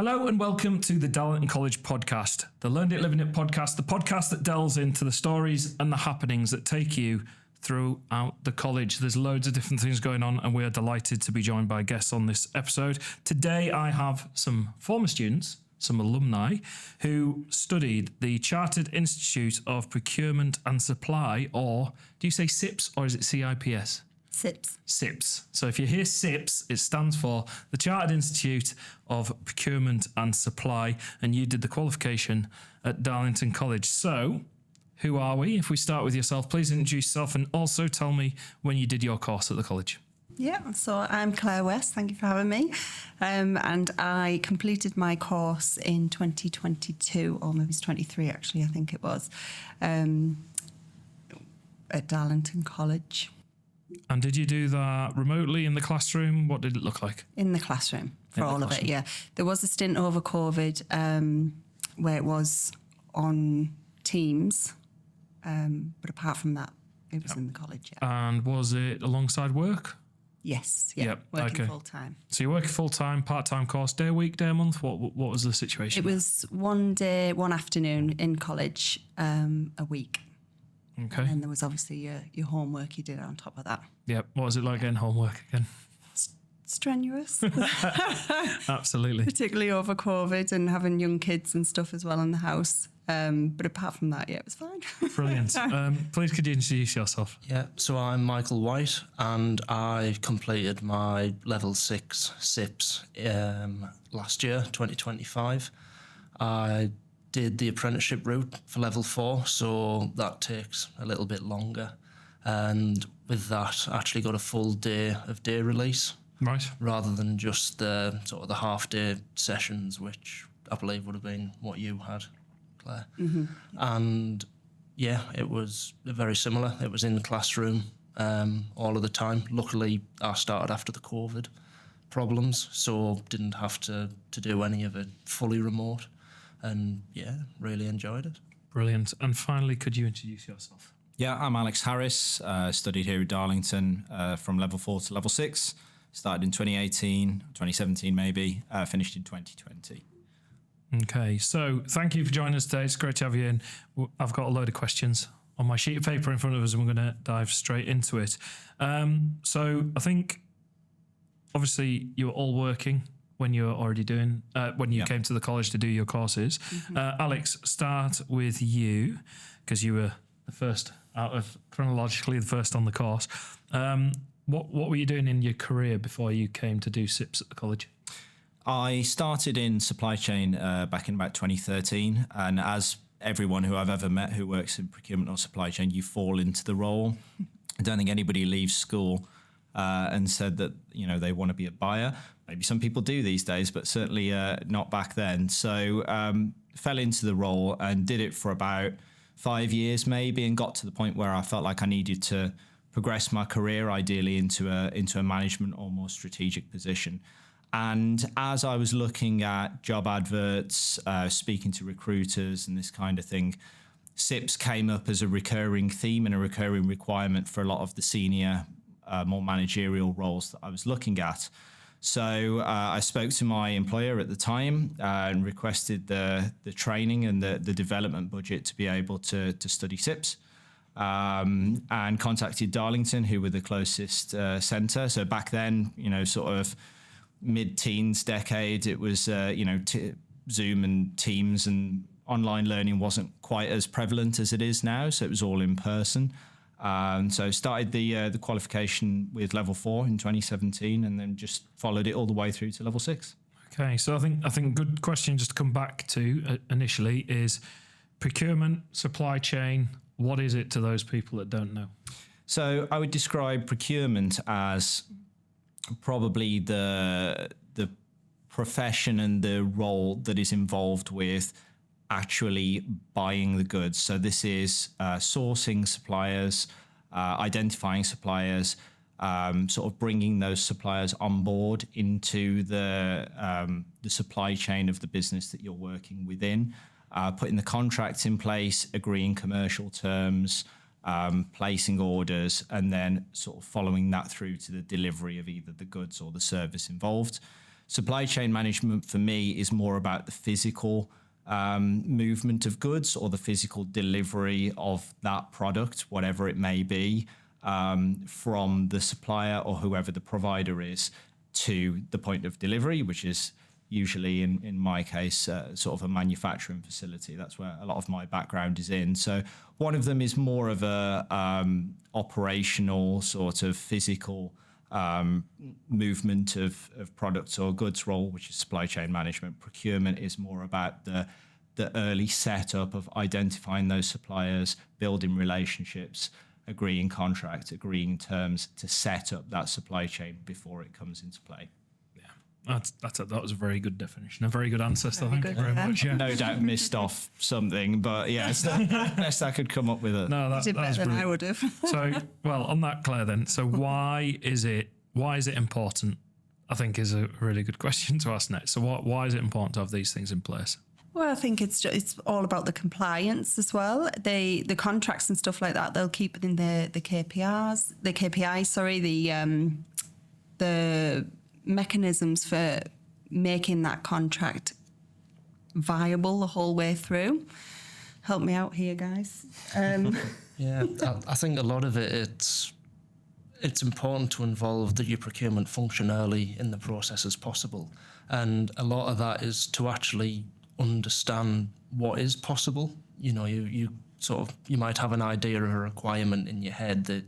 Hello and welcome to the Darlington College podcast, the Learned It, Living It podcast, the podcast that delves into the stories and the happenings that take you throughout the college. There's loads of different things going on and we are delighted to be joined by guests on this episode. Today I have some former students, some alumni, who studied the Chartered Institute of Procurement and Supply, or do you say CIPS or is it CIPS? CIPS. CIPS. So if you hear CIPS, it stands for the Chartered Institute of Procurement and Supply, and you did the qualification at Darlington College. So who are we? If we start with yourself, please introduce yourself and also tell me when you did your course at the college. Yeah, so I'm Claire West, thank you for having me. And I completed my course in 2022, or maybe it's 23 actually, I think it was, at Darlington College. And did you do that remotely in the classroom? What did it look like? In the classroom, for all of it, yeah. There was a stint over COVID where it was on Teams, but apart from that, it was in the college, yeah. And was it alongside work? Yes, yeah, working full time. So you're working full time, part-time course, day a week, day a month? What was the situation? It was one day, one afternoon in college, a week. Okay. And then there was obviously your homework you did on top of that. Yeah. What was it like getting homework again? Strenuous. Absolutely. Particularly over COVID and having young kids and stuff as well in the house. But apart from that, yeah, it was fine. Brilliant. Please could you introduce yourself? Yeah, so I'm Michael White and I completed my level 6 CIPS last year, 2025. I did the apprenticeship route for level 4, so that takes a little bit longer. And with that, I actually got a full day of day release. Right. Rather than just the sort of the half-day sessions, which I believe would have been what you had, Claire. Mm-hmm. And yeah, it was very similar. It was in the classroom all of the time. Luckily, I started after the COVID problems, so didn't have to do any of it fully remote. And yeah, really enjoyed it. Brilliant. And finally, could you introduce yourself? Yeah, I'm Alex Harris. Studied here at Darlington from level 4 to level 6. Started in 2018, 2017 maybe, finished in 2020. Okay, so thank you for joining us today. It's great to have you in. I've got a load of questions on my sheet of paper in front of us and we're going to dive straight into it. So I think, obviously, you were all working when you were already doing, when you came to the college to do your courses. Mm-hmm. Alex, start with you, because you were the first chronologically the first on the course. What were you doing in your career before you came to do CIPS at the college? I started in supply chain back in about 2013, and as everyone who I've ever met who works in procurement or supply chain, you fall into the role. I don't think anybody leaves school and said that they want to be a buyer. Maybe some people do these days, but certainly not back then. So fell into the role and did it for about 5 years maybe, and got to the point where I felt like I needed to progress my career ideally into a management or more strategic position. And as I was looking at job adverts, speaking to recruiters and this kind of thing, CIPS came up as a recurring theme and a recurring requirement for a lot of the senior, more managerial roles that I was looking at. So I spoke to my employer at the time and requested the training and the development budget to be able to study CIPS. And contacted Darlington, who were the closest centre. So back then, sort of mid-teens decade, it was, Zoom and Teams and online learning wasn't quite as prevalent as it is now. So it was all in person. So started the qualification with level 4 in 2017 and then just followed it all the way through to level 6. Okay, so I think good question just to come back to initially is procurement, supply chain. What is it to those people that don't know? So I would describe procurement as probably the profession and the role that is involved with actually buying the goods. So this is sourcing suppliers, identifying suppliers, sort of bringing those suppliers on board into the supply chain of the business that you're working within. Putting the contracts in place, agreeing commercial terms, placing orders, and then sort of following that through to the delivery of either the goods or the service involved. Supply chain management for me is more about the physical movement of goods or the physical delivery of that product, whatever it may be, from the supplier or whoever the provider is to the point of delivery, which is usually, in my case, sort of a manufacturing facility. That's where a lot of my background is in. So one of them is more of a operational sort of physical movement of products or goods role, which is supply chain management. Procurement is more about the early setup of identifying those suppliers, building relationships, agreeing contracts, agreeing terms to set up that supply chain before it comes into play. That was a very good definition, a very good answer. So thank you very Good, much. Yeah. No doubt missed off something, but yeah, it's the best I could come up with. No, that Did was better than I brilliant. would have. So, well, on that, Claire, then, so why is it important? I think is a really good question to ask next. So why is it important to have these things in place? Well, I think it's all about the compliance as well. The contracts and stuff like that, they'll keep it in the mechanisms for making that contract viable the whole way through. Help me out here, guys. Yeah, I think a lot of it's important to involve your procurement function early in the process as possible. And a lot of that is to actually understand what is possible. You know, you might have an idea of a requirement in your head that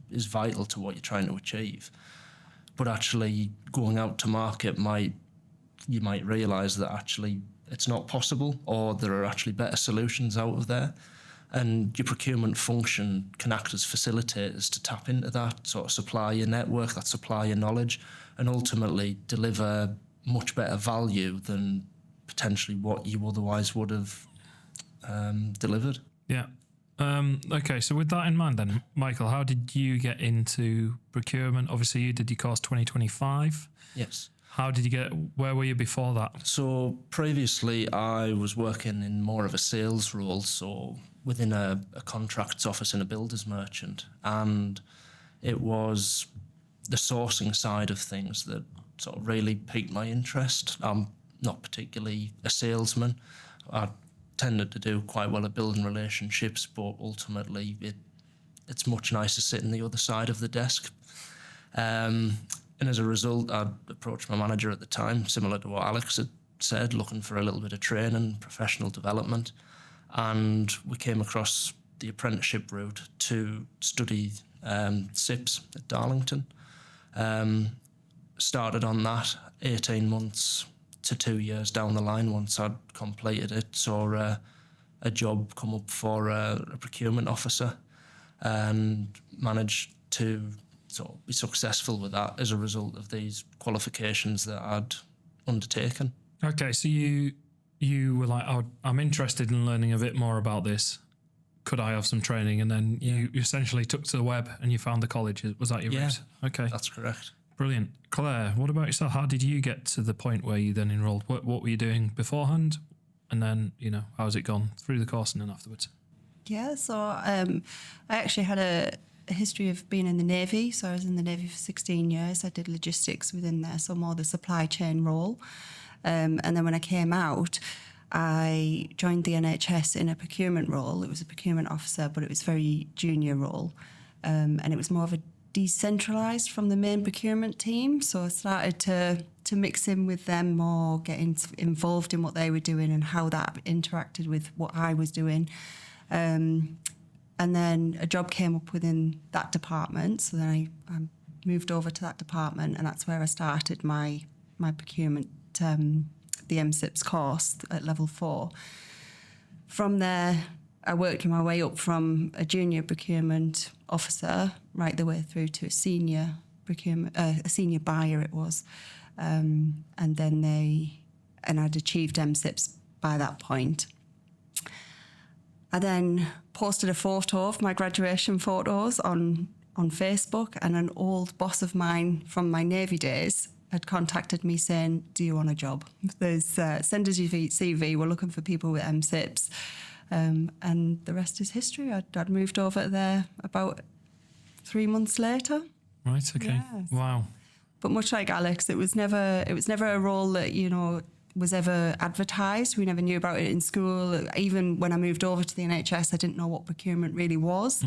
is vital to what you're trying to achieve. But actually going out to market you might realise that actually it's not possible, or there are actually better solutions out of there. And your procurement function can act as facilitators to tap into that sort of supplier network, that supplier knowledge, and ultimately deliver much better value than potentially what you otherwise would have delivered. Yeah. Okay, so with that in mind then, Michael, how did you get into procurement? Obviously, you did your course 2025. Yes. Where were you before that? So previously I was working in more of a sales role, so within a contracts office in a builder's merchant. And it was the sourcing side of things that sort of really piqued my interest. I'm not particularly a salesman. I tended to do quite well at building relationships, but ultimately it's much nicer sitting the other side of the desk. And as a result, I approached my manager at the time, similar to what Alex had said, looking for a little bit of training, professional development. And we came across the apprenticeship route to study CIPS at Darlington. Started on that 18 months to 2 years down the line. Once I'd completed it, saw a job come up for a procurement officer, and managed to sort of be successful with that as a result of these qualifications that I'd undertaken. Okay, so you were like, oh, I'm interested in learning a bit more about this. Could I have some training? And then you essentially took to the web and you found the college. Was that your route? Okay. That's correct. Brilliant. Claire, what about yourself? How did you get to the point where you then enrolled? What were you doing beforehand? And then, how's it gone through the course and then afterwards? Yeah, so I actually had a history of being in the Navy. So I was in the Navy for 16 years. I did logistics within there, so more the supply chain role. And then when I came out, I joined the NHS in a procurement role. It was a procurement officer, but it was a very junior role. And it was more of a decentralised from the main procurement team. So I started to mix in with them more, getting involved in what they were doing and how that interacted with what I was doing. And then a job came up within that department. So then I moved over to that department, and that's where I started my procurement, the MCIPS course at level 4. From there, I worked my way up from a junior procurement officer right the way through to a senior procurement, a senior buyer it was. And I'd achieved MCIPS by that point. I then posted a photo of my graduation photos on Facebook, and an old boss of mine from my Navy days had contacted me saying, do you want a job? Send us your CV, we're looking for people with MCIPS. And the rest is history. I'd moved over there about 3 months later. Right, okay. Yes. Wow. But much like Alex, it was never a role that, you know, was ever advertised. We never knew about it in school. Even when I moved over to the NHS, I didn't know what procurement really was.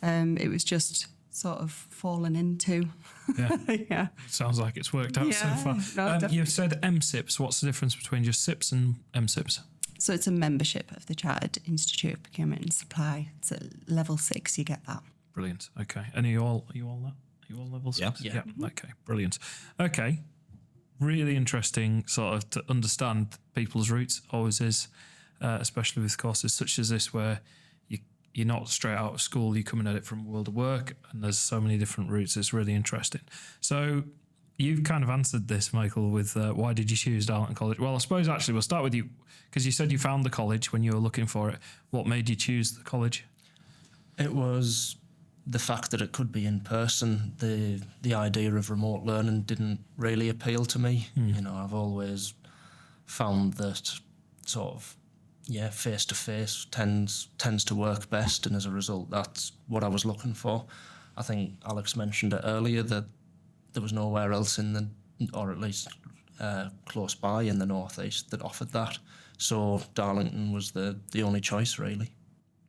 It was just sort of fallen into. Yeah. Yeah. Sounds like it's worked out so Yeah, far. no, You said MCIPS. What's the difference between just CIPS and MCIPS? So it's a membership of the Chartered Institute of Procurement and Supply. It's at level 6, you get that. Brilliant. Okay. And are you all that? Are you all level 6? Yeah. Okay. Brilliant. Okay. Really interesting sort of to understand people's routes, always is, especially with courses such as this where you're not straight out of school, you're coming at it from world of work, and there's so many different routes. It's really interesting. So you've kind of answered this, Michael, with why did you choose Darlington College? Well, I suppose actually we'll start with you, because you said you found the college when you were looking for it. What made you choose the college? It was the fact that it could be in person. The idea of remote learning didn't really appeal to me. You know, I've always found that sort of face-to-face tends to work best, and as a result, that's what I was looking for. I think Alex mentioned it earlier that there was nowhere else or at least close by in the northeast that offered that. So Darlington was the only choice, really.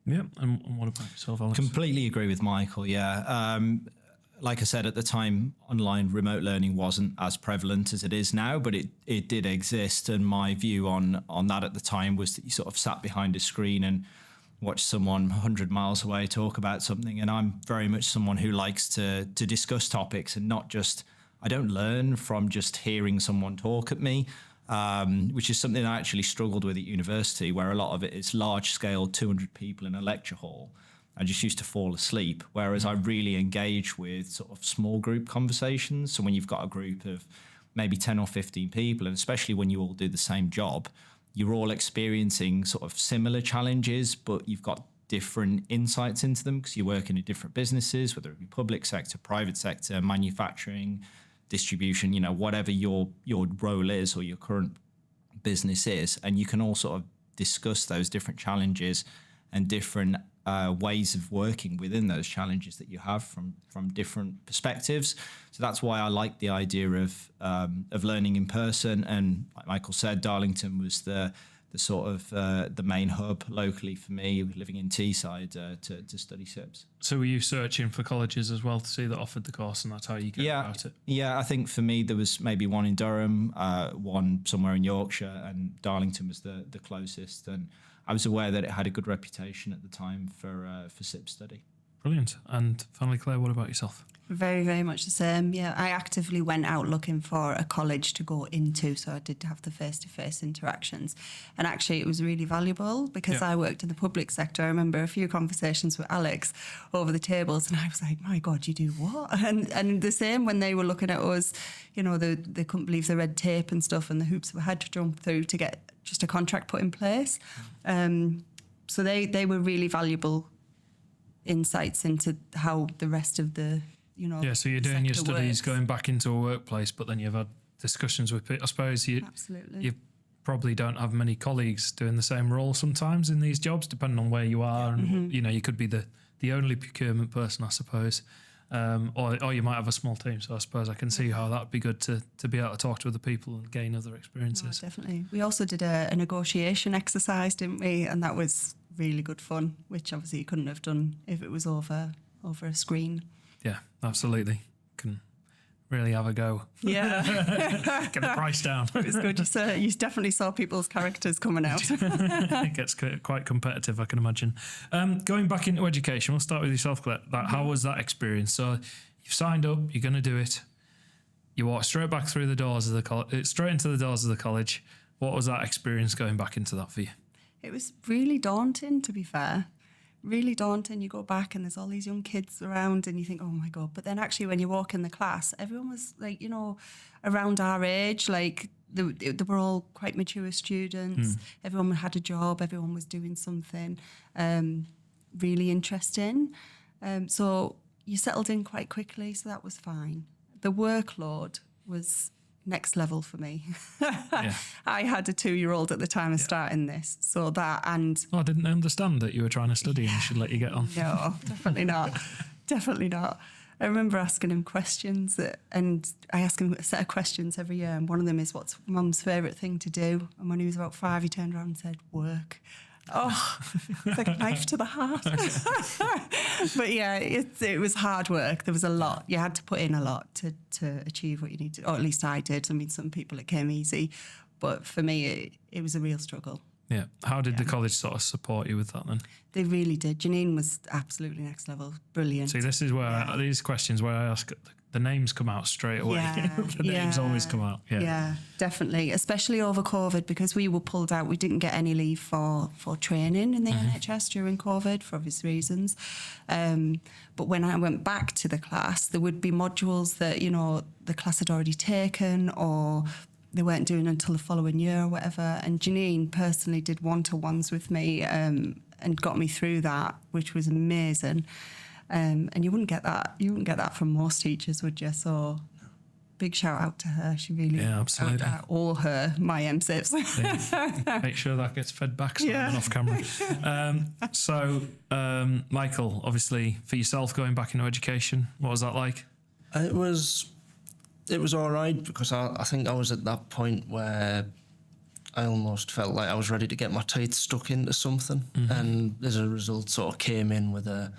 Yeah, and what about yourself, Alex? Completely agree with Michael, yeah. Like I said, at the time, online remote learning wasn't as prevalent as it is now, but it did exist. And my view on that at the time was that you sort of sat behind a screen and watched someone 100 miles away talk about something. And I'm very much someone who likes to discuss topics and not just, I don't learn from just hearing someone talk at me, which is something I actually struggled with at university, where a lot of it is large scale, 200 people in a lecture hall. I just used to fall asleep, whereas I really engage with sort of small group conversations. So when you've got a group of maybe 10 or 15 people, and especially when you all do the same job, you're all experiencing sort of similar challenges, but you've got different insights into them because you're working in different businesses, whether it be public sector, private sector, manufacturing, distribution, you know, whatever your role is or your current business is. And you can all sort of discuss those different challenges and different ways of working within those challenges that you have from different perspectives. So that's why I like the idea of learning in person. And like Michael said, Darlington was the sort of the main hub locally for me, living in Teesside, to study CIPS. So were you searching for colleges as well to see that offered the course, and that's how you get about it? Yeah, I think for me there was maybe one in Durham, one somewhere in Yorkshire, and Darlington was the closest. And I was aware that it had a good reputation at the time for CIPS study. Brilliant. And finally, Claire, what about yourself? Very, very much the same. Yeah, I actively went out looking for a college to go into, so I did have the face-to-face interactions. And actually, it was really valuable because I worked in the public sector. I remember a few conversations with Alex over the tables, and I was like, my God, you do what? And the same when they were looking at us, you know, they couldn't believe the red tape and stuff and the hoops we had to jump through to get just a contract put in place. So they were really valuable insights into how the rest of the, you know, so you're doing your sector studies, works. going back into a workplace, but then you've had discussions with people. I suppose you probably don't have many colleagues doing the same role sometimes in these jobs, depending on where you are. And, you know, you could be the only procurement person, I suppose. Or you might have a small team. So I suppose I can see how that'd be good to be able to talk to other people and gain other experiences. No, definitely. We also did a negotiation exercise, didn't we? And that was really good fun, which obviously you couldn't have done if it was over a screen. Yeah, absolutely. Can really have a go. Yeah. Get the price down. It was good. You definitely saw people's characters coming out. It gets quite competitive, I can imagine. Going back into education, we'll start with yourself, Claire. How was that experience? So you've signed up, you're going to do it. You walk straight back through the doors of the college, straight into the doors of the college. What was that experience going back into that for you? It was really daunting, to be fair. Really daunting. You go back and there's all these young kids around and you think, oh my God. But then actually when you walk in the class, everyone was like, you know, around our age, like they were all quite mature students. Everyone had a job. Everyone was doing something really interesting. So you settled in quite quickly. So that was fine. The workload was next level for me. I had a 2-year-old at the time of starting this, so that and I didn't understand that you were trying to study and should let you get on. no, definitely not. I remember asking him questions, and I ask him a set of questions every year, and one of them is, what's Mum's favourite thing to do? And when he was about 5, he turned around and said, work. Oh, it's like a knife to the heart. But yeah, it was hard work. There was a lot. You had to put in a lot to achieve what you needed, or at least I did. I mean, some people it came easy, but for me, it was a real struggle. Yeah. How did the college sort of support you with that then? They really did. Janine was absolutely next level. Brilliant. See, this is where these questions where I ask, the names come out straight away. The names always come out. Yeah, definitely. Especially over COVID, because we were pulled out. We didn't get any leave for training in the NHS during COVID for obvious reasons. But when I went back to the class, there would be modules that, you know, the class had already taken, or they weren't doing until the following year or whatever. And Janine personally did one-to-ones with me and got me through that, which was amazing. And you wouldn't get that. You wouldn't get that from most teachers, would you? So big shout out to her. She really, absolutely. Or her, my MCIPS. Make sure that gets fed back off camera. Michael, obviously for yourself going back into education, what was that like? It was all right, because I think I was at that point where I almost felt like I was ready to get my teeth stuck into something, and as a result sort of came in with a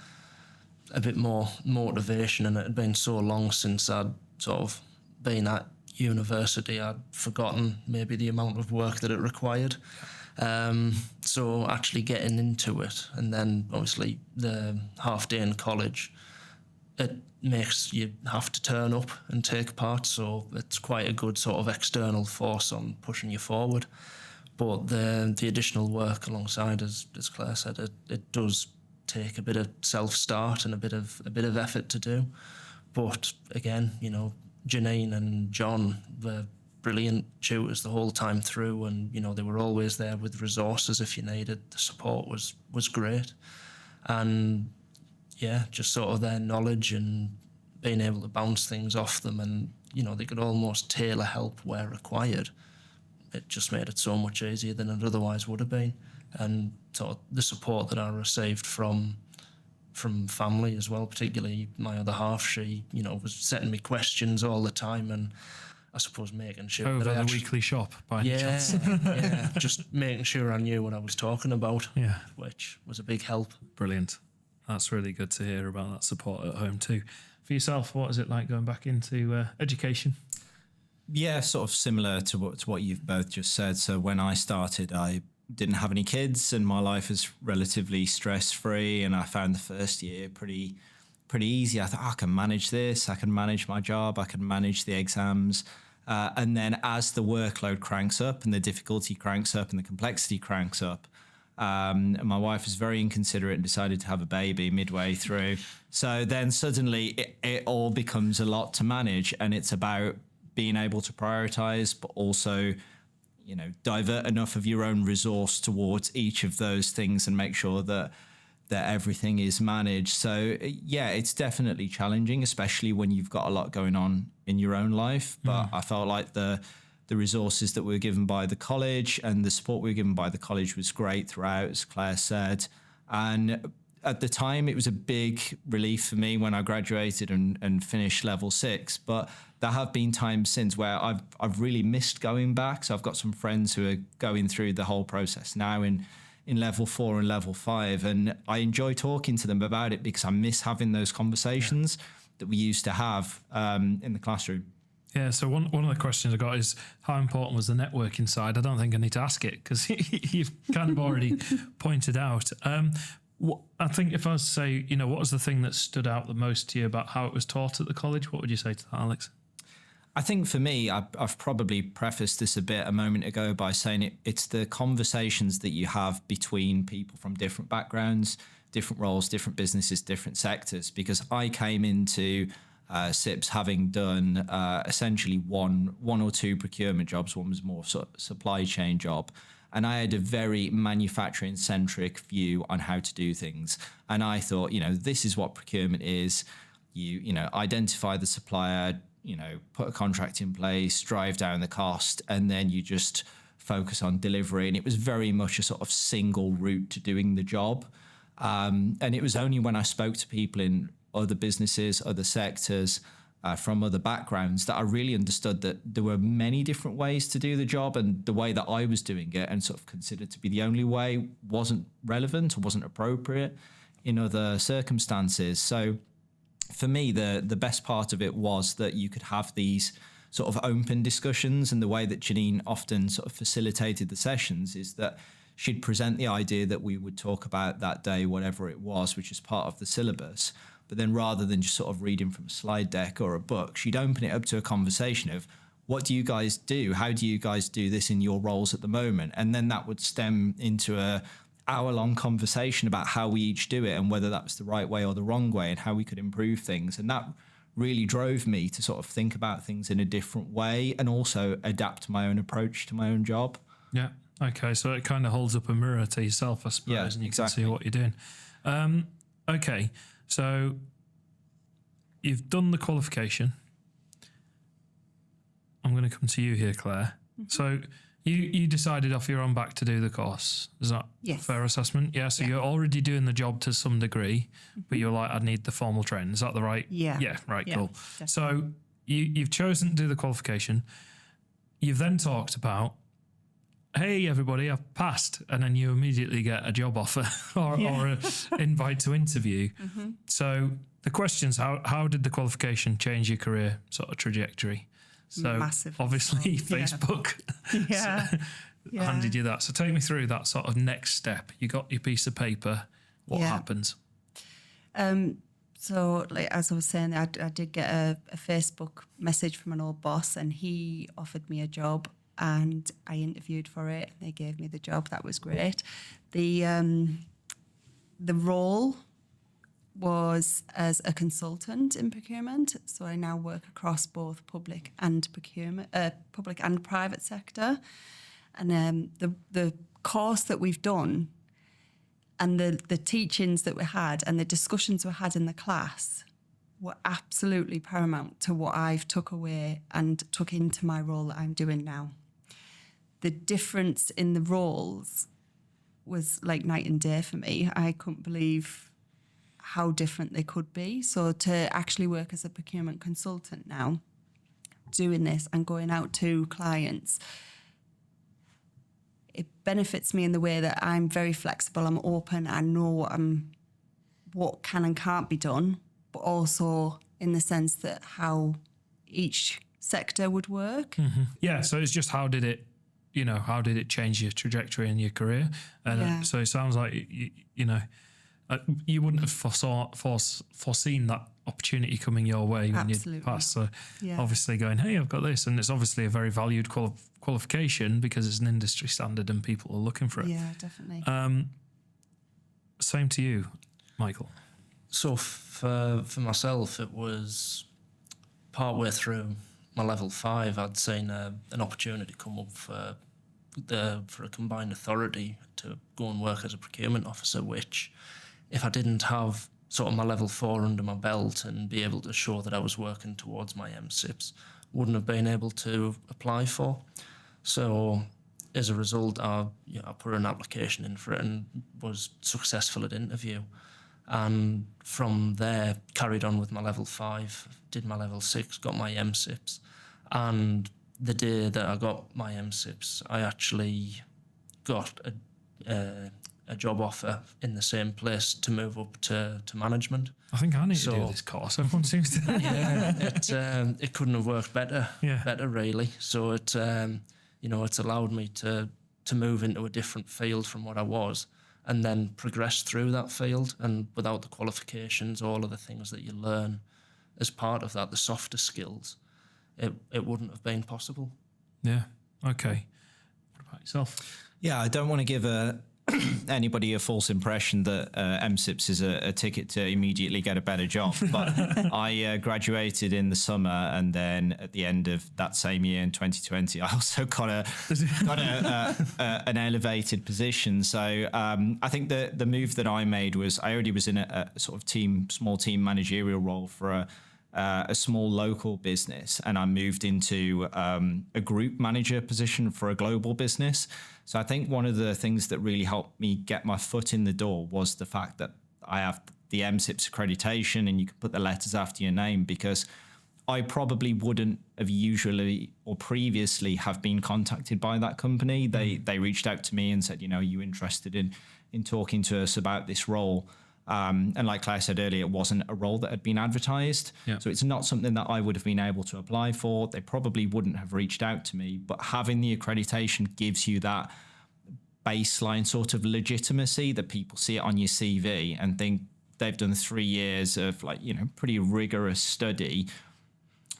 bit more motivation, and it had been so long since I'd sort of been at university, I'd forgotten maybe the amount of work that it required. So actually getting into it, and then obviously the half day in college, it makes you have to turn up and take part, so it's quite a good sort of external force on pushing you forward. But the additional work alongside, as Claire said, it does take a bit of self-start and a bit of effort to do. But again, you know, Janine and John were brilliant tutors the whole time through, and you know, they were always there with resources if you needed. The support was great, and yeah, just sort of their knowledge and being able to bounce things off them, and you know, they could almost tailor help where required. It just made it so much easier than it otherwise would have been. And sort of the support that I received from family as well, particularly my other half, she, you know, was setting me questions all the time, and I suppose making sure over that the weekly shop by any chance. yeah, just making sure I knew what I was talking about, which was a big help. Brilliant. That's really good to hear about that support at home too. For yourself, what is it like going back into education? Yeah, sort of similar to what you've both just said. So when I started, I didn't have any kids, and my life was relatively stress-free, and I found the first year pretty easy. I thought, I can manage this, I can manage my job, I can manage the exams. And then as the workload cranks up and the difficulty cranks up and the complexity cranks up, my wife was very inconsiderate and decided to have a baby midway through. So then suddenly it all becomes a lot to manage, and it's about being able to prioritize, but also, you know, divert enough of your own resource towards each of those things and make sure that everything is managed. So yeah, it's definitely challenging, especially when you've got a lot going on in your own life. But I felt like the resources that we were given by the college and the support we were given by the college was great throughout, as Claire said. And at the time, it was a big relief for me when I graduated and finished level 6. But there have been times since where I've really missed going back. So I've got some friends who are going through the whole process now in level 4 and level 5. And I enjoy talking to them about it because I miss having those conversations that we used to have in the classroom. Yeah, so one of the questions I got is, how important was the networking side? I don't think I need to ask it because you've kind of already pointed out. I think if I was to say, you know, what was the thing that stood out the most to you about how it was taught at the college? What would you say to that, Alex? I think for me, I've probably prefaced this a moment ago by saying it's the conversations that you have between people from different backgrounds, different roles, different businesses, different sectors. Because I came into CIPS having done essentially one or two procurement jobs. One was more sort of supply chain job. And I had a very manufacturing-centric view on how to do things. And I thought, you know, this is what procurement is. You know, identify the supplier, you know, put a contract in place, drive down the cost, and then you just focus on delivery. And it was very much a sort of single route to doing the job. And it was only when I spoke to people in other businesses, other sectors, from other backgrounds, that I really understood that there were many different ways to do the job, and the way that I was doing it and sort of considered to be the only way wasn't relevant or wasn't appropriate in other circumstances. So for me, the best part of it was that you could have these sort of open discussions, and the way that Janine often sort of facilitated the sessions is that she'd present the idea that we would talk about that day, whatever it was, which is part of the syllabus. But then rather than just sort of reading from a slide deck or a book, she'd open it up to a conversation of, what do you guys do? How do you guys do this in your roles at the moment? And then that would stem into a hour-long conversation about how we each do it and whether that was the right way or the wrong way and how we could improve things. And that really drove me to sort of think about things in a different way and also adapt my own approach to my own job. Yeah. Okay. So it kind of holds up a mirror to yourself, I suppose, Yeah, and you exactly. can see what you're doing. Okay. So you've done the qualification. I'm going to come to you here, Claire. Mm-hmm. So you decided off your own back to do the course. Is that a fair assessment? Yeah. So you're already doing the job to some degree, but you're like, I need the formal training. Is that the right? Yeah. Yeah. Right. Yeah, Cool. definitely. So you've chosen to do the qualification. You've then talked about, hey, everybody, I've passed. And then you immediately get a job offer or an invite to interview. Mm-hmm. So the questions, how did the qualification change your career sort of trajectory? So Massive. obviously Facebook handed you that. So take me through that sort of next step. You got your piece of paper. What happens? So, like, as I was saying, I did get a Facebook message from an old boss, and he offered me a job, and I interviewed for it. They gave me the job. That was great. The role was as a consultant in procurement. So I now work across both public and private sector. And the course that we've done and the teachings that we had and the discussions we had in the class were absolutely paramount to what I've took away and took into my role that I'm doing now. The difference in the roles was like night and day for me. I couldn't believe how different they could be. So to actually work as a procurement consultant now, doing this and going out to clients, it benefits me in the way that I'm very flexible, I'm open, I know what can and can't be done, but also in the sense that how each sector would work. Mm-hmm. Yeah, so it's just how did it change your trajectory in your career? And so it sounds like, you wouldn't have foreseen that opportunity coming your way when you passed. So obviously going, hey, I've got this. And it's obviously a very valued qualification because it's an industry standard and people are looking for it. Yeah, definitely. Same to you, Michael. So for myself, it was partway through my level 5, I'd seen an opportunity come up for a combined authority to go and work as a procurement officer, which if I didn't have sort of my level 4 under my belt and be able to show that I was working towards my MCIPS, wouldn't have been able to apply for. So as a result, I put an application in for it and was successful at interview. And from there, carried on with my level 5, did my level 6, got my MCIPS. And the day that I got my MCIPS, I actually got a job offer in the same place to move up to management. I think I need to do this course. Everyone seems to. It couldn't have worked better. Better really. So it it's allowed me to move into a different field from what I was, and then progress through that field. And without the qualifications, all of the things that you learn as part of that, the softer skills, it wouldn't have been possible. Yeah. Okay. What about yourself? Yeah, I don't want to give anybody a false impression that MCIPS is a ticket to immediately get a better job. But I graduated in the summer, and then at the end of that same year in 2020, I also got an elevated position. So I think the move that I made was I already was in a sort of small team managerial role for a small local business, and I moved into a group manager position for a global business. So I think one of the things that really helped me get my foot in the door was the fact that I have the MCIPS accreditation and you can put the letters after your name, because I probably wouldn't have usually or previously have been contacted by that company. They reached out to me and said, are you interested in talking to us about this role? And like Claire said earlier, it wasn't a role that had been advertised. Yeah. So it's not something that I would have been able to apply for. They probably wouldn't have reached out to me, but having the accreditation gives you that baseline sort of legitimacy that people see it on your CV and think they've done 3 years of pretty rigorous study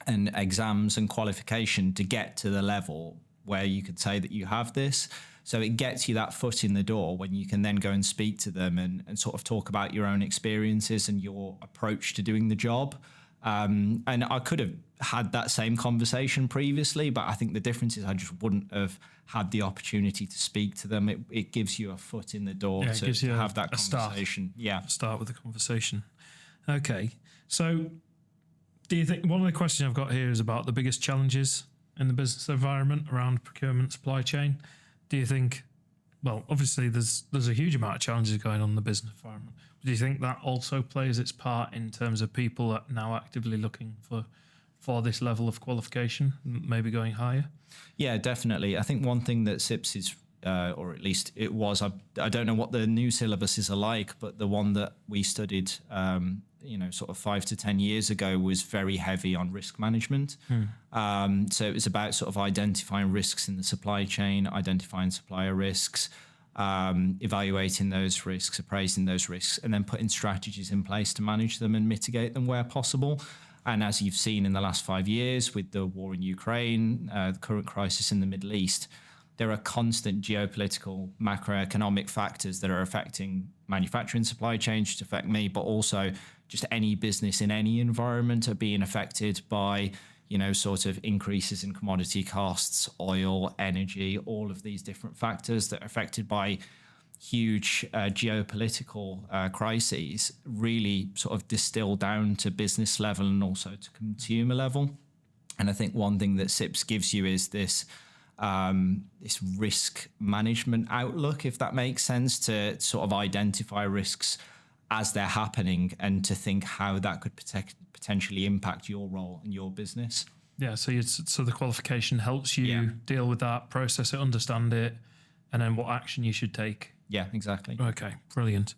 and exams and qualification to get to the level where you could say that you have this. So it gets you that foot in the door when you can then go and speak to them and sort of talk about your own experiences and your approach to doing the job. And I could have had that same conversation previously, but I think the difference is I just wouldn't have had the opportunity to speak to them. It gives you a foot in the door to have that conversation. Start with the conversation. Okay. So do you think, one of the questions I've got here is about the biggest challenges in the business environment around procurement supply chain. Do you think, well, obviously there's a huge amount of challenges going on in the business environment. Do you think that also plays its part in terms of people that are now actively looking for this level of qualification, maybe going higher? Yeah, definitely. I think one thing that CIPS is, or at least it was, I don't know what the new syllabuses are like, but the one that we studied, sort of 5 to 10 years ago was very heavy on risk management. So it was about sort of identifying risks in the supply chain, identifying supplier risks, evaluating those risks, appraising those risks, and then putting strategies in place to manage them and mitigate them where possible. And as you've seen in the last 5 years with the war in Ukraine, the current crisis in the Middle East, there are constant geopolitical, macroeconomic factors that are affecting manufacturing supply chains, which affect me, but also just any business in any environment are being affected by, sort of increases in commodity costs, oil, energy, all of these different factors that are affected by huge geopolitical crises really sort of distill down to business level and also to consumer level. And I think one thing that CIPS gives you is this risk management outlook, if that makes sense, to sort of identify risks as they're happening and to think how that could potentially impact your role and your business. Yeah, so the qualification helps you deal with that, process it, understand it, and then what action you should take. Yeah, exactly. Okay, brilliant.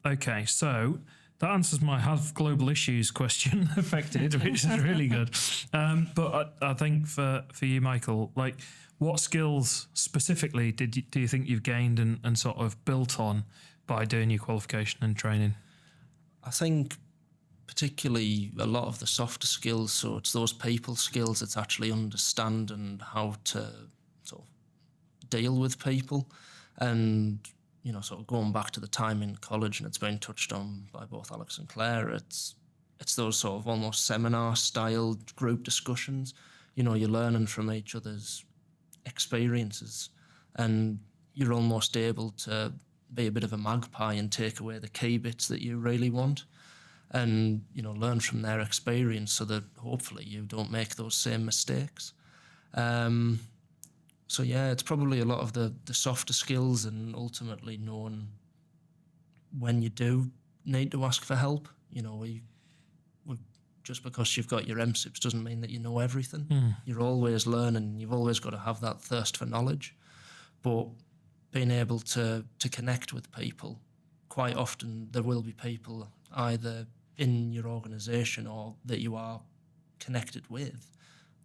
Okay, so that answers my have global issues question affected, which is really good. But I think for you, Michael, what skills specifically do you think you've gained and sort of built on by doing your qualification and training? I think particularly a lot of the softer skills, so it's those people skills, it's actually understand and how to sort of deal with people. And, sort of going back to the time in college, and it's been touched on by both Alex and Claire, it's those sort of almost seminar-style group discussions. You're learning from each other's experiences, and you're almost able to be a bit of a magpie and take away the key bits that you really want and, learn from their experience so that hopefully you don't make those same mistakes. So yeah, it's probably a lot of the softer skills and ultimately knowing when you do need to ask for help. Just because you've got your MCIPS doesn't mean that you know everything. You're always learning. You've always got to have that thirst for knowledge. But being able to connect with people, quite often there will be people either in your organisation or that you are connected with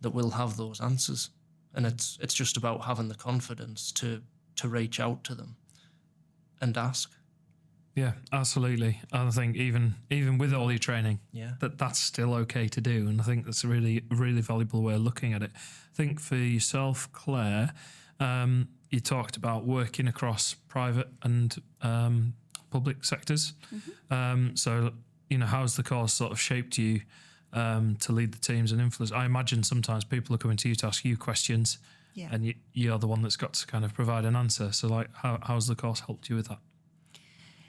that will have those answers. And it's just about having the confidence to reach out to them and ask. Yeah, absolutely. I think even with all your training, Yeah. that's still okay to do. And I think that's a really valuable way of looking at it. I think for yourself, Claire, you talked about working across private and public sectors. So, how's the course sort of shaped you to lead the teams and influence? I imagine sometimes people are coming to you to ask you questions, and you're the one that's got to kind of provide an answer. So, how's the course helped you with that?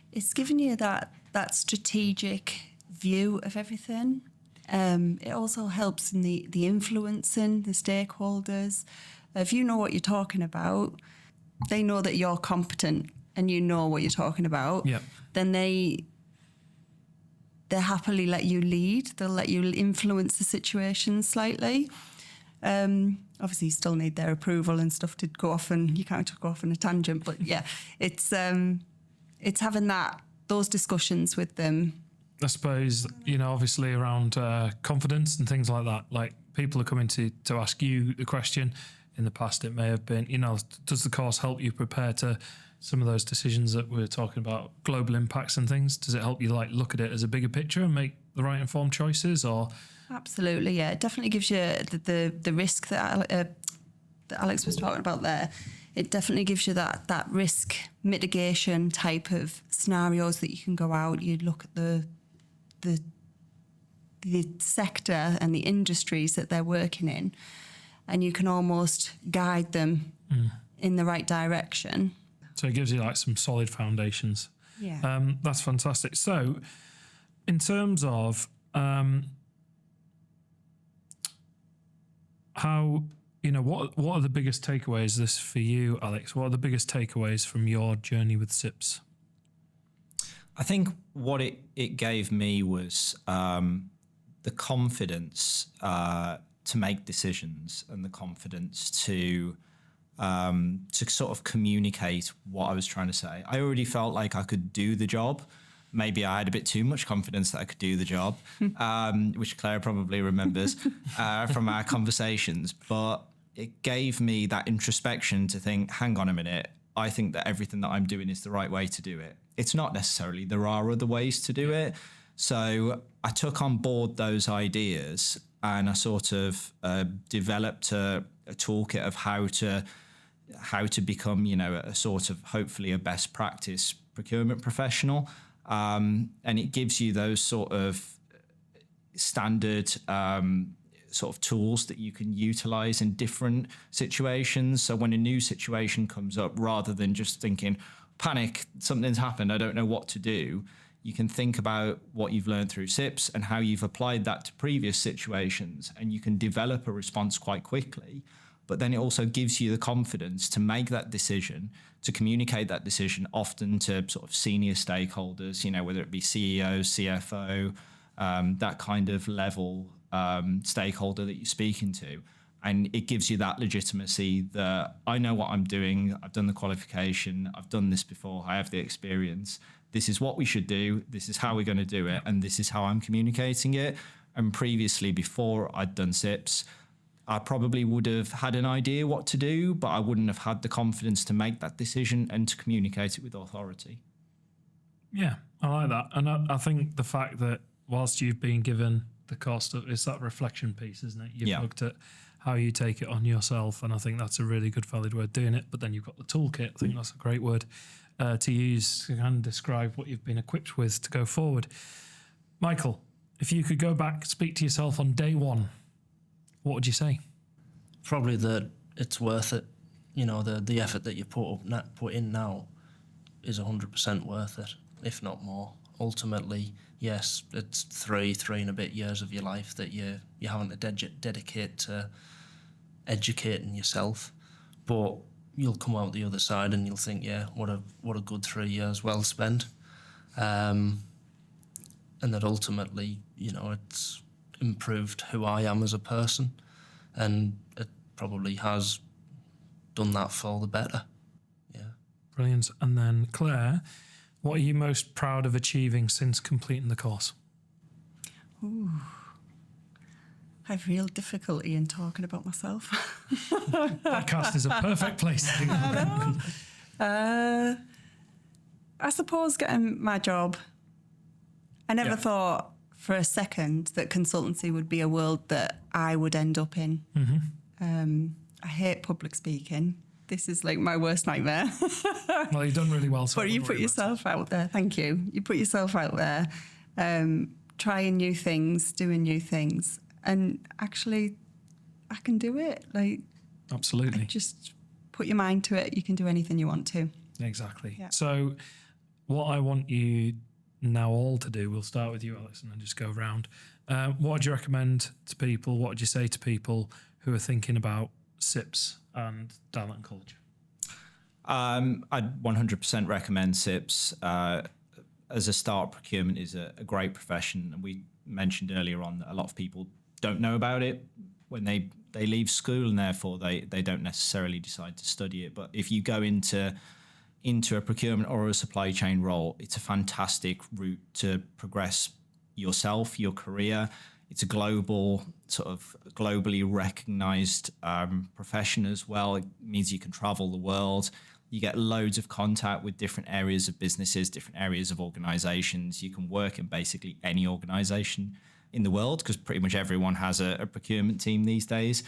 It's given you that strategic view of everything. It also helps in the influencing the stakeholders. If you know what you're talking about, they know that you're competent and you know what you're talking about. Yeah. Then they they happily let you lead. They'll let you influence the situation slightly. Obviously, you still need their approval and stuff to go off, and you can't go off on a tangent. But yeah, it's having those discussions with them. I suppose, obviously around confidence and things like that. Like, people are coming to ask you the question. In the past, it may have been, does the course help you prepare to some of those decisions that we're talking about, global impacts and things? Does it help you look at it as a bigger picture and make the right informed choices? Or Absolutely, yeah. It definitely gives you the risk that Alex was talking about there. It definitely gives you that risk mitigation type of scenarios that you can go out. You look at the sector and the industries that they're working in, and you can almost guide them in the right direction. So it gives you some solid foundations. Yeah. That's fantastic. So in terms of how, what are the biggest takeaways this for you, Alex? What are the biggest takeaways from your journey with CIPS? I think what it gave me was the confidence to make decisions and the confidence to sort of communicate what I was trying to say. I already felt like I could do the job. Maybe I had a bit too much confidence that I could do the job, which Claire probably remembers from our conversations. But it gave me that introspection to think, hang on a minute, I think that everything that I'm doing is the right way to do it. It's not necessarily. There are other ways to do it. So I took on board those ideas and I sort of developed a toolkit of how to become, a sort of hopefully a best practice procurement professional. And it gives you those sort of standard sort of tools that you can utilize in different situations. So when a new situation comes up, rather than just thinking, panic, something's happened, I don't know what to do, you can think about what you've learned through CIPS and how you've applied that to previous situations, and you can develop a response quite quickly. But then it also gives you the confidence to make that decision, to communicate that decision often to sort of senior stakeholders, whether it be CEO, CFO, that kind of level stakeholder that you're speaking to. And it gives you that legitimacy that I know what I'm doing, I've done the qualification, I've done this before, I have the experience. This is what we should do, this is how we're going to do it, and this is how I'm communicating it. And previously, before I'd done CIPS, I probably would have had an idea what to do, but I wouldn't have had the confidence to make that decision and to communicate it with authority. Yeah, I like that. And I think the fact that whilst you've been given the cost of, it's that reflection piece, isn't it? You've looked at how you take it on yourself, and I think that's a really good, valid way of doing it. But then you've got the toolkit. I think that's a great word to use to kind of describe what you've been equipped with to go forward. Michael, if you could go back, speak to yourself on day one, what would you say? Probably that it's worth it. The effort that you put in now is 100% worth it, if not more. Ultimately, yes, it's three and a bit years of your life that you're having to dedicate to educating yourself, but you'll come out the other side and you'll think, yeah, what a good 3 years well spent, and that ultimately, it's improved who I am as a person, and it probably has done that for the better. Yeah. Brilliant. And then Claire, what are you most proud of achieving since completing the course? Ooh. I have real difficulty in talking about myself. Podcast is a perfect place to do that. I suppose getting my job. I never thought for a second that consultancy would be a world that I would end up in. Mm-hmm. I hate public speaking. This is like my worst nightmare. Well, you've done really well. So but you put yourself out there. Thank you. You put yourself out there, trying new things, doing new things. And actually, I can do it. Absolutely. Just put your mind to it. You can do anything you want to. Exactly. Yeah. So what I want you now all to do, we'll start with you, Alex, and then just go around. What would you recommend to people? What would you say to people who are thinking about CIPS and talent and culture? I'd 100% recommend CIPS. as a start, procurement is a great profession. And we mentioned earlier on that a lot of people don't know about it when they leave school, and therefore they don't necessarily decide to study it. But if you go into a procurement or a supply chain role, it's a fantastic route to progress yourself, your career. It's a globally recognized profession as well. It means you can travel the world. You get loads of contact with different areas of businesses, different areas of organizations. You can work in basically any organization in the world, because pretty much everyone has a procurement team these days.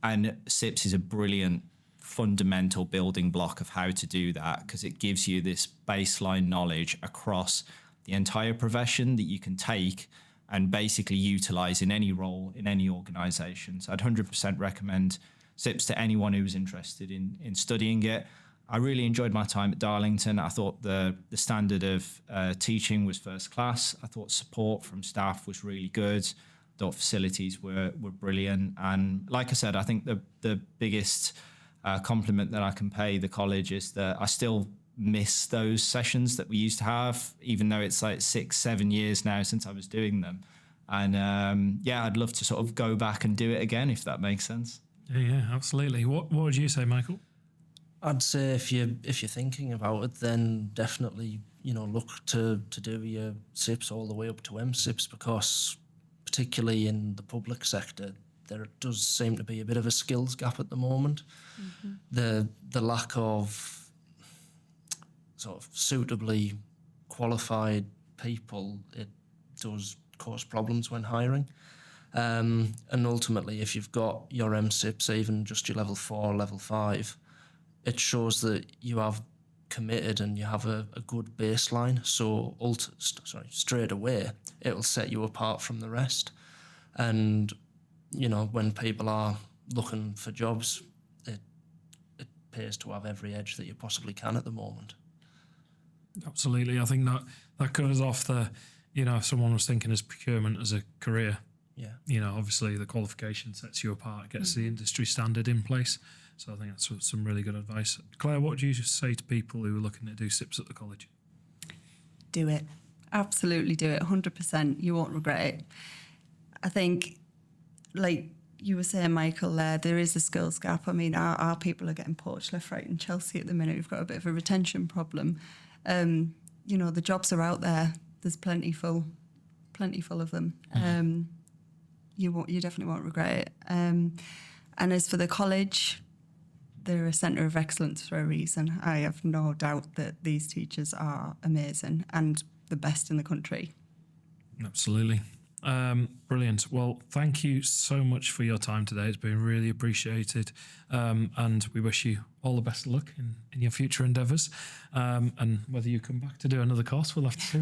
And CIPS is a brilliant fundamental building block of how to do that, because it gives you this baseline knowledge across the entire profession that you can take and basically utilize in any role, in any organization. So I'd 100% recommend CIPS to anyone who's interested in studying it. I really enjoyed my time at Darlington. I thought the standard of teaching was first class. I thought support from staff was really good. I thought facilities were brilliant. And like I said, I think the biggest compliment that I can pay the college is that I still miss those sessions that we used to have, even though it's like 6-7 years now since I was doing them. And I'd love to sort of go back and do it again, if that makes sense. Yeah, absolutely. What would you say, Michael? I'd say if you're thinking about it, then definitely look to do your CIPS all the way up to MCIPS, because particularly in the public sector, there does seem to be a bit of a skills gap at the moment. Mm-hmm. The lack of sort of suitably qualified people, it does cause problems when hiring. And ultimately, if you've got your MCIPS, even just your level 4, level 5, it shows that you have committed and you have a good baseline. So straight away, it'll set you apart from the rest. And, when people are looking for jobs, it pays to have every edge that you possibly can at the moment. Absolutely. I think that covers off the, if someone was thinking as procurement as a career, obviously the qualification sets you apart, gets the industry standard in place. So I think that's some really good advice. Claire, what do you say to people who are looking to do CIPS at the college? Do it. Absolutely do it. 100%. You won't regret it. I think, like you were saying, Michael, there is a skills gap. I mean, our people are getting poached left, right and Chelsea at the minute. We've got a bit of a retention problem. The jobs are out there. There's plenty full of them. You definitely won't regret it. And as for the college, they're a centre of excellence for a reason. I have no doubt that these teachers are amazing and the best in the country. Absolutely. Brilliant. Well, thank you so much for your time today. It's been really appreciated. And we wish you all the best of luck in your future endeavours. And whether you come back to do another course, we'll have to see.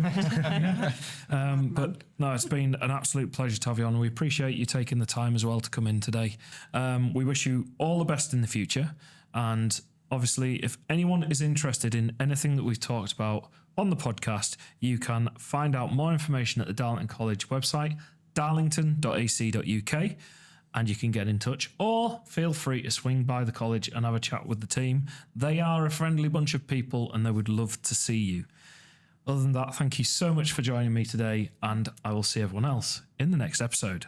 But no, it's been an absolute pleasure to have you on. We appreciate you taking the time as well to come in today. We wish you all the best in the future. And obviously, if anyone is interested in anything that we've talked about on the podcast, you can find out more information at the Darlington College website, darlington.ac.uk, and you can get in touch, or feel free to swing by the college and have a chat with the team. They are a friendly bunch of people and they would love to see you. Other than that, thank you so much for joining me today, and I will see everyone else in the next episode.